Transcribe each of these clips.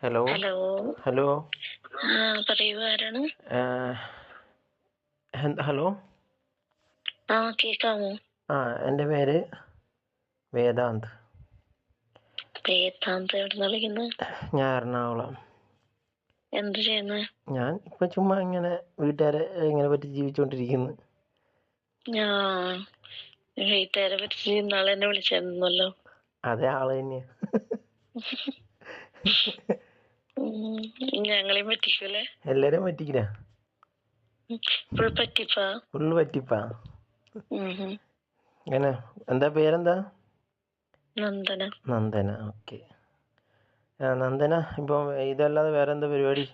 Hello hello. Hello പറയൂ, ആരാണ്? Hello. കേക്കാമോ? എൻ്റെ പേര് വേദാന്ത്. വേദാന്ത് എവിടുന്നാ വിളിക്കുന്നത്? ഞാൻ എറണാകുളം. എന്ത് ചെയ്യുന്നത്? ഞാൻ ഇപ്പം ചുമ്മാ ഇങ്ങനെ വീട്ടുകാരെ ഇങ്ങനെ പറ്റി ജീവിച്ചുകൊണ്ടിരിക്കുന്നു. വീട്ടുകാരെ പറ്റി ഇന്നാളെ എന്നെ വിളിച്ചായിരുന്നല്ലോ. അതേ ആള് തന്നെയാ. ഞങ്ങളെയും പറ്റിക്കൂലേ? എല്ലാരെയും പറ്റിക്കില്ല. ഫുൾ പറ്റിപ്പാ. ഫുള്ള് പറ്റിപ്പാ. ഇങ്ങനെ എന്താ പേരെന്താ? നന്ദന. നന്ദന, ഓക്കെ. നന്ദന ഇപ്പം ഇതല്ലാതെ വേറെ എന്താ പരിപാടി?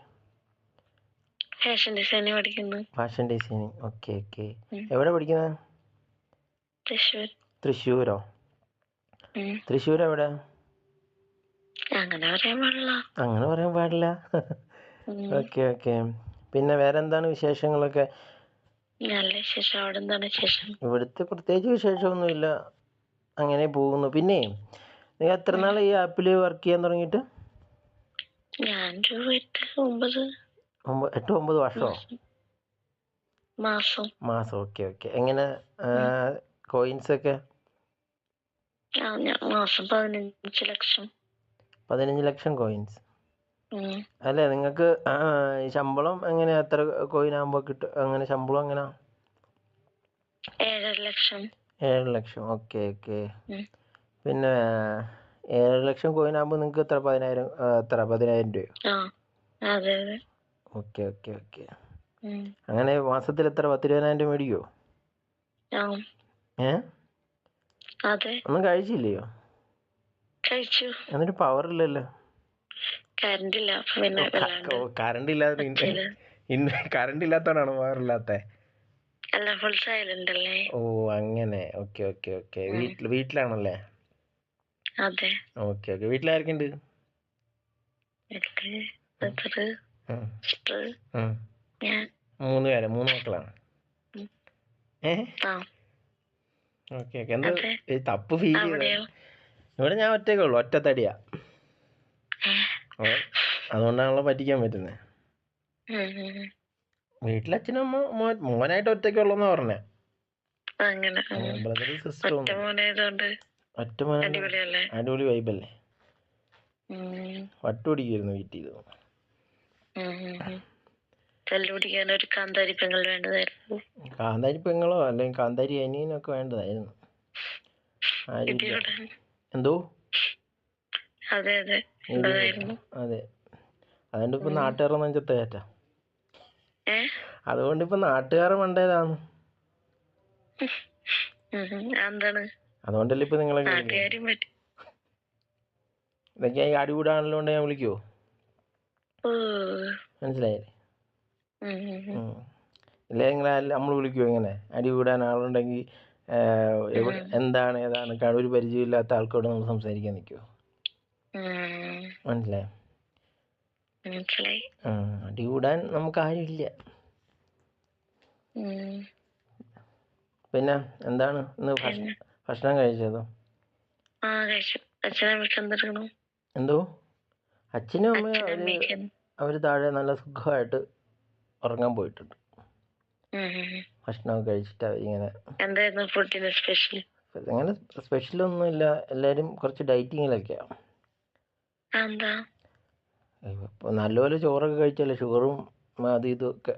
ഫാഷൻ ഡിസൈനിങ് പഠിക്കുന്നു. Fashion designing, okay okay. എവിടെ പഠിക്കുന്നത്? തൃശ്ശൂർ. തൃശ്ശൂരോ? തൃശ്ശൂർ എവിടെ? അങ്ങനെ പറയാൻ പാടില്ല. അങ്ങനെ പറയാൻ പാടില്ല. Okay okay. പിന്നെ വേറെ എന്താണ് വിശേഷങ്ങളൊക്കെ? നല്ല വിശേഷം. അവിടെ എന്താണ് വിശേഷം? ഇവിടുത്തെ പ്രത്യേകിച്ച് വിശേഷമൊന്നുമില്ല, അങ്ങനെ പോകുന്നു. പിന്നെ നിങ്ങൾ എത്ര നാൾ ഈ ആപ്പിൽ വർക്ക് ചെയ്യാൻ തുടങ്ങിയിട്ട്? ഞാൻ 8-9 വർഷമോ? മാസം. Okay okay. എങ്ങനെ കോയിൻസ് ഒക്കെ? മാസം 15 ലക്ഷം. 15 ലക്ഷം കോയിൻസ് അല്ലേ? നിങ്ങൾക്ക് ശമ്പളം എങ്ങനെയാ? എത്ര കോയിൻ ആകുമ്പോൾ കിട്ടും? അങ്ങനെ ശമ്പളം എങ്ങനെയാ? 7.5 ലക്ഷം. 7 ലക്ഷം, ഓക്കെ ഓക്കെ. പിന്നെ 7 ലക്ഷം കോയിൻ ആകുമ്പോൾ നിങ്ങൾക്ക് എത്ര? 10,000 രൂപയോ? അതെ. Okay okay okay. അങ്ങനെ മാസത്തിൽ എത്ര? 10,000-20,000 രൂപ മേടിക്കുമോ? അതെ. ഒന്നും കഴിച്ചില്ലയോ? കഴിച്ചു. എന്നിട്ട് പവർ ഇല്ലല്ലോ? കറണ്ട് ഇല്ല. കറണ്ട് ഇല്ലാതെ കറണ്ട് ഇല്ലാത്തതാണോ പവർ ഇല്ലാത്ത? അല്ല, ഫുൾ സൈലന്റ് അല്ലേ. ഓ അങ്ങനെ, ഓക്കെ ഓക്കെ ഓക്കെ. വീട്ടിലാണല്ലേ? അതെ. Okay okay. വീട്ടിലാരൊക്കെ ഉണ്ട്? ഞാൻ. 3 പേര്, 3 മക്കളാണ്. Okay okay. എന്താ തപ്പ് ഫീൽ ചെയ്തത്? ഇവിടെ ഞാൻ ഒറ്റയ്ക്കേ ഉള്ളൂ, ഒറ്റത്തടിയാ. അതുകൊണ്ടാണല്ലോ പറ്റിക്കാൻ പറ്റുന്നത്. വീട്ടിൽ അച്ഛനും അമ്മ, മോനായിട്ട് ഒറ്റയ്ക്കുള്ളൂന്നാ പറഞ്ഞേ. ബ്രദർ സിസ്റ്റർ ഒറ്റ മോനെ. അടിപൊളി വൈബല്ലേ? വട്ടുപിടിക്കായിരുന്നു വീട്ടിൽ. ഒരു കാന്താരി പെങ്ങൾ വേണ്ടതായിരുന്നു. കാന്താരി പെങ്ങളോ അല്ലെങ്കിൽ കാന്താരി അനിയനൊക്കെ വേണ്ടതായിരുന്നു. എന്തോ? അതെ. അതെ. അതുകൊണ്ട് ഇപ്പൊ നാട്ടുകാരുടെ നെഞ്ചത്ത് കയറ്റാ. അതുകൊണ്ട് ഇപ്പൊ നാട്ടുകാരെ മണ്ടേലാണ്. അതുകൊണ്ടല്ലേ ഇപ്പൊ നിങ്ങളെ ഇതൊക്കെ അടികൂടാണല്ലോ ഞാൻ വിളിക്കുവോ? മനസ്സിലായില്ലേ? ഇല്ലേ നിങ്ങളെ നമ്മൾ വിളിക്കുവോ ഇങ്ങനെ? അടികൂടാൻ ആളുണ്ടെങ്കിൽ എന്താണ് ഏതാണ് ഒരു പരിചയമില്ലാത്ത ആൾക്കോട് നമ്മൾ സംസാരിക്കാൻ നിൽക്കുവോ? മനസ്സിലായി. അടികൂടാൻ നമുക്ക് ആരുമില്ല. പിന്നെ എന്താണ് ഇന്ന് ഭക്ഷണം കഴിച്ചതോ? എന്തോ? അച്ഛനും അമ്മയും അവര് താഴെ നല്ല സുഖമായിട്ട് ഉറങ്ങാൻ പോയിട്ടുണ്ട്. ഭക്ഷണമൊക്കെ കഴിച്ചിട്ട് അവരിങ്ങനെ. അങ്ങനെ സ്പെഷ്യലൊന്നുമില്ല. എല്ലാവരും കുറച്ച് ഡയറ്റിങ്ങിലൊക്കെയാണ്. ഇപ്പൊ നല്ലപോലെ ചോറൊക്കെ കഴിച്ചാലേ ഷുഗറും അത് ഇതൊക്കെ